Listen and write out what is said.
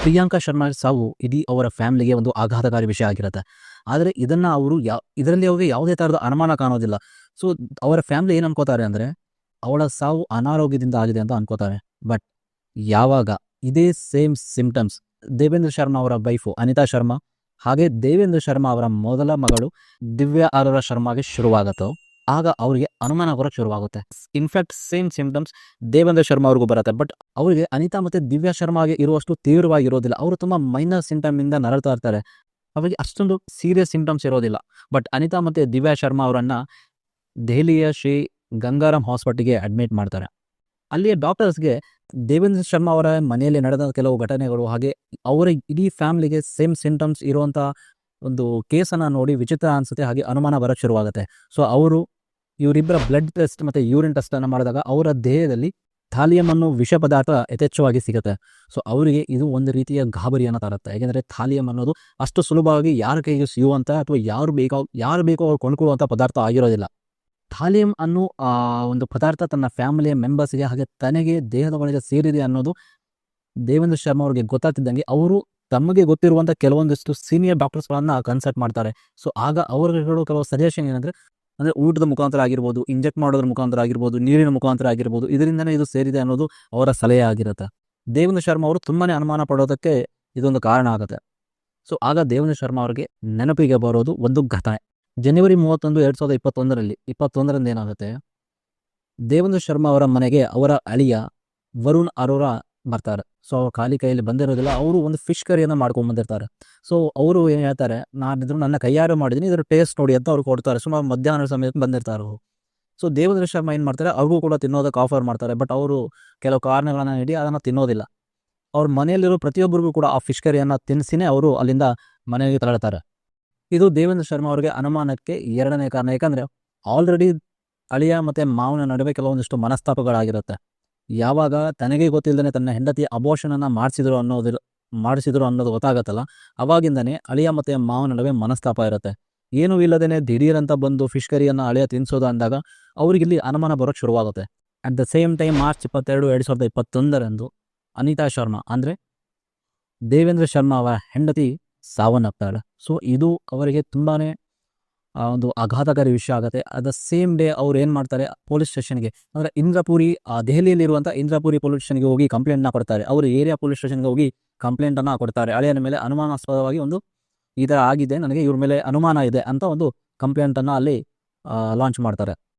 ಪ್ರಿಯಾಂಕಾ ಶರ್ಮಾ ಸಾವು ಇಡೀ ಅವರ ಫ್ಯಾಮಿಲಿಗೆ ಒಂದು ಆಘಾತಕಾರಿ ವಿಷಯ ಆಗಿರುತ್ತೆ. ಆದರೆ ಇದನ್ನು ಅವರು ಇದರಲ್ಲಿ ಅವ್ರಿಗೆ ಯಾವುದೇ ಥರದ ಅನುಮಾನ ಕಾಣೋದಿಲ್ಲ. ಸೊ ಅವರ ಫ್ಯಾಮಿಲಿ ಏನು ಅನ್ಕೋತಾರೆ ಅಂದರೆ ಅವಳ ಸಾವು ಅನಾರೋಗ್ಯದಿಂದ ಆಗಿದೆ ಅಂತ ಅನ್ಕೋತಾರೆ. ಬಟ್ ಯಾವಾಗ ಇದೇ ಸೇಮ್ ಸಿಂಪ್ಟಮ್ಸ್ ದೇವೇಂದ್ರ ಶರ್ಮಾ ಅವರ ವೈಫು ಅನಿತಾ ಶರ್ಮಾ ಹಾಗೆ ದೇವೇಂದ್ರ ಶರ್ಮಾ ಅವರ ಮೊದಲ ಮಗಳು ದಿವ್ಯಾ ಅರೋರಾ ಶರ್ಮಾಗೆ ಶುರುವಾಗುತ್ತೋ ಆಗ ಅವರಿಗೆ ಅನುಮಾನ ಬರೋಕ್ಕೆ ಶುರುವಾಗುತ್ತೆ. In fact same symptoms Devendra Sharma ಅವ್ರಿಗೂ ಬರುತ್ತೆ. ಬಟ್ ಅವರಿಗೆ ಅನಿತಾ ಮತ್ತು ದಿವ್ಯಾ ಶರ್ಮಾಗೆ ಇರುವಷ್ಟು ತೀವ್ರವಾಗಿರೋದಿಲ್ಲ. ಅವರು ತುಂಬ ಮೈನರ್ ಸಿಂಟಮಿಂದ ನರಳ್ತಾ ಇರ್ತಾರೆ. ಅವರಿಗೆ ಅಷ್ಟೊಂದು ಸೀರಿಯಸ್ ಸಿಂಪ್ಟಮ್ಸ್ ಇರೋದಿಲ್ಲ. ಬಟ್ ಅನಿತಾ ಮತ್ತು ದಿವ್ಯಾ ಶರ್ಮಾ ಅವರನ್ನು ದೆಹಲಿಯ ಶ್ರೀ ಗಂಗಾರಾಮ್ ಹಾಸ್ಪಿಟಲ್ಗೆ ಅಡ್ಮಿಟ್ ಮಾಡ್ತಾರೆ. ಅಲ್ಲಿಯ ಡಾಕ್ಟರ್ಸ್ಗೆ ದೇವೇಂದ್ರ ಶರ್ಮಾ ಅವರ ಮನೆಯಲ್ಲಿ ನಡೆದ ಕೆಲವು ಘಟನೆಗಳು ಹಾಗೆ ಅವರ ಇಡೀ ಫ್ಯಾಮಿಲಿಗೆ ಸೇಮ್ ಸಿಂಟಮ್ಸ್ ಇರುವಂಥ ಒಂದು ಕೇಸನ್ನು ನೋಡಿ ವಿಚಿತ್ರ ಅನಿಸುತ್ತೆ. ಹಾಗೆ ಅನುಮಾನ ಬರೋಕ್ಕೆ ಶುರುವಾಗುತ್ತೆ. ಸೊ ಇವರಿಬ್ಬರ ಬ್ಲಡ್ ಟೆಸ್ಟ್ ಮತ್ತು ಯೂರಿನ್ ಟೆಸ್ಟನ್ನು ಮಾಡಿದಾಗ ಅವರ ದೇಹದಲ್ಲಿ ಥಾಲಿಯಂ ಅನ್ನೋ ವಿಷ ಪದಾರ್ಥ ಯಥೇಚ್ಛವಾಗಿ ಸಿಗುತ್ತೆ. ಸೊ ಅವರಿಗೆ ಇದು ಒಂದು ರೀತಿಯ ಗಾಬರಿಯನ್ನು ತರುತ್ತೆ. ಯಾಕೆಂದರೆ ಥಾಲಿಯಂ ಅನ್ನೋದು ಅಷ್ಟು ಸುಲಭವಾಗಿ ಯಾರ ಕೈಗೆ ಸಿಗುವಂಥ ಅಥವಾ ಯಾರು ಬೇಕೋ ಅವ್ರು ಕೊಂಡ್ಕೊಳ್ಳುವಂಥ ಪದಾರ್ಥ ಆಗಿರೋದಿಲ್ಲ. ಥಾಲಿಯಂ ಅನ್ನೋ ಒಂದು ಪದಾರ್ಥ ತನ್ನ ಫ್ಯಾಮಿಲಿಯ ಮೆಂಬರ್ಸ್ಗೆ ಹಾಗೆ ತನಗೆ ದೇಹದ ಒಳಗೆ ಸೇರಿದೆ ಅನ್ನೋದು ದೇವೇಂದ್ರ ಶರ್ಮಾ ಅವರಿಗೆ ಗೊತ್ತಾಗ್ತಿದ್ದಂಗೆ ಅವರು ತಮಗೆ ಗೊತ್ತಿರುವಂಥ ಕೆಲವೊಂದಿಷ್ಟು ಸೀನಿಯರ್ ಡಾಕ್ಟರ್ಸ್ಗಳನ್ನು ಕನ್ಸಲ್ಟ್ ಮಾಡ್ತಾರೆ. ಸೊ ಆಗ ಅವರುಗಳು ಕೆಲವು ಸಜೆಷನ್ ಏನಂದರೆ ಊಟದ ಮುಖಾಂತರ ಆಗಿರ್ಬೋದು, ಇಂಜೆಕ್ಟ್ ಮಾಡೋದ್ರ ಮುಖಾಂತರ ಆಗಿರ್ಬೋದು, ನೀರಿನ ಮುಖಾಂತರ ಆಗಿರ್ಬೋದು, ಇದರಿಂದನೇ ಇದು ಸೇರಿದೆ ಅನ್ನೋದು ಅವರ ಸಲಹೆ ಆಗಿರುತ್ತೆ. ದೇವೇಂದ್ರ ಶರ್ಮಾ ಅವರು ತುಂಬಾ ಅನುಮಾನ ಪಡೋದಕ್ಕೆ ಇದೊಂದು ಕಾರಣ ಆಗುತ್ತೆ. ಸೊ ಆಗ ದೇವೇಂದ್ರ ಶರ್ಮಾ ಅವರಿಗೆ ನೆನಪಿಗೆ ಬರೋದು ಒಂದು ಘಟನೆ. ಜನವರಿ 31, 2021ರಂದು ಏನಾಗುತ್ತೆ, ದೇವೇಂದ್ರ ಶರ್ಮಾ ಅವರ ಮನೆಗೆ ಅವರ ಅಳಿಯ ವರುಣ್ ಅರೋರಾ ಬರ್ತಾರೆ. ಸೊ ಅವ್ರು ಖಾಲಿ ಕೈಯಲ್ಲಿ ಬಂದಿರೋದಿಲ್ಲ. ಅವರು ಒಂದು ಫಿಶ್ ಕರಿಯನ್ನು ಮಾಡ್ಕೊಂಡು ಬಂದಿರ್ತಾರೆ. ಸೊ ಅವರು ಏನು ಹೇಳ್ತಾರೆ, ನಾನಿದ್ರು ನನ್ನ ಕೈಯಾರೆ ಮಾಡಿದ್ದೀನಿ, ಇದರ ಟೇಸ್ಟ್ ನೋಡಿ ಅಂತ ಅವ್ರು ಕೊಡ್ತಾರೆ. ಸುಮಾರು ಮಧ್ಯಾಹ್ನದ ಸಮಯಕ್ಕೆ ಬಂದಿರ್ತಾರೆ ಅವರು. ಸೊ ದೇವೇಂದ್ರ ಶರ್ಮಾ ಏನು ಮಾಡ್ತಾರೆ, ಅವ್ರಿಗೂ ಕೂಡ ತಿನ್ನೋದಕ್ಕೆ ಆಫರ್ ಮಾಡ್ತಾರೆ. ಬಟ್ ಅವರು ಕೆಲವು ಕಾರಣಗಳನ್ನು ನೀಡಿ ಅದನ್ನು ತಿನ್ನೋದಿಲ್ಲ. ಅವ್ರ ಮನೆಯಲ್ಲಿರೋ ಪ್ರತಿಯೊಬ್ಬರಿಗೂ ಕೂಡ ಆ ಫಿಶ್ ಕರಿಯನ್ನು ತಿನ್ನಿಸಿನೇ ಅವರು ಅಲ್ಲಿಂದ ಮನೆಗೆ ತೆರಳುತ್ತಾರೆ. ಇದು ದೇವೇಂದ್ರ ಶರ್ಮಾ ಅವರಿಗೆ ಅನುಮಾನಕ್ಕೆ ಎರಡನೇ ಕಾರಣ. ಯಾಕಂದರೆ ಆಲ್ರೆಡಿ ಅಳಿಯ ಮತ್ತು ಮಾವನ ನಡುವೆ ಕೆಲವೊಂದಿಷ್ಟು ಮನಸ್ತಾಪಗಳಾಗಿರುತ್ತೆ. ಯಾವಾಗ ತನಗೆ ಗೊತ್ತಿಲ್ಲದೇ ತನ್ನ ಹೆಂಡತಿಯ ಅಬೋಷನನ್ನು ಮಾಡಿಸಿದ್ರು ಅನ್ನೋದು ಗೊತ್ತಾಗತ್ತಲ್ಲ, ಅವಾಗಿಂದನೇ ಅಳಿಯ ಮತ್ತು ಮಾವನ ನಡುವೆ ಮನಸ್ತಾಪ ಇರುತ್ತೆ. ಏನೂ ಇಲ್ಲದೇ ದಿಢೀರಂತ ಬಂದು ಫಿಶ್ ಕರಿಯನ್ನು ಅಳಿಯ ತಿನ್ನಿಸೋದು ಅಂದಾಗ ಅವ್ರಿಗಿಲ್ಲಿ ಅನುಮಾನ ಬರೋಕ್ಕೆ ಶುರುವಾಗುತ್ತೆ. At the same time March 22, 2021ರಂದು ಅನಿತಾ ಶರ್ಮಾ ಅಂದರೆ ದೇವೇಂದ್ರ ಶರ್ಮಾ ಅವರ ಹೆಂಡತಿ ಸಾವನ್ನಪ್ತಾಳೆ. ಸೊ ಇದು ಅವರಿಗೆ ತುಂಬಾ ಒಂದು ಆಘಾತಕಾರಿ ವಿಷಯ ಆಗುತ್ತೆ. ಅಟ್ ದ ಸೇಮ್ ಡೇ ಅವ್ರು ಏನು ಮಾಡ್ತಾರೆ, ಪೊಲೀಸ್ ಸ್ಟೇಷನ್ಗೆ ಅಂದರೆ ಇಂದ್ರಪುರಿ ದೆಹಲಿಯಲ್ಲಿರುವಂಥ ಇಂದ್ರಪುರಿ ಪೊಲೀಸ್ ಸ್ಟೇಷನ್ಗೆ ಹೋಗಿ ಕಂಪ್ಲೇಂಟ್ನ ಕೊಡ್ತಾರೆ. ಅವರು ಏರಿಯಾ ಪೊಲೀಸ್ ಸ್ಟೇಷನ್ಗೆ ಹೋಗಿ ಕಂಪ್ಲೇಂಟನ್ನು ಕೊಡ್ತಾರೆ. ಅಳಿಯನ ಮೇಲೆ ಅನುಮಾನಾಸ್ಪದವಾಗಿ ಒಂದು ಈ ಥರ ಆಗಿದೆ, ನನಗೆ ಇವ್ರ ಮೇಲೆ ಅನುಮಾನ ಇದೆ ಅಂತ ಒಂದು ಕಂಪ್ಲೇಂಟನ್ನು ಅಲ್ಲಿ ಲಾಂಚ್ ಮಾಡ್ತಾರೆ.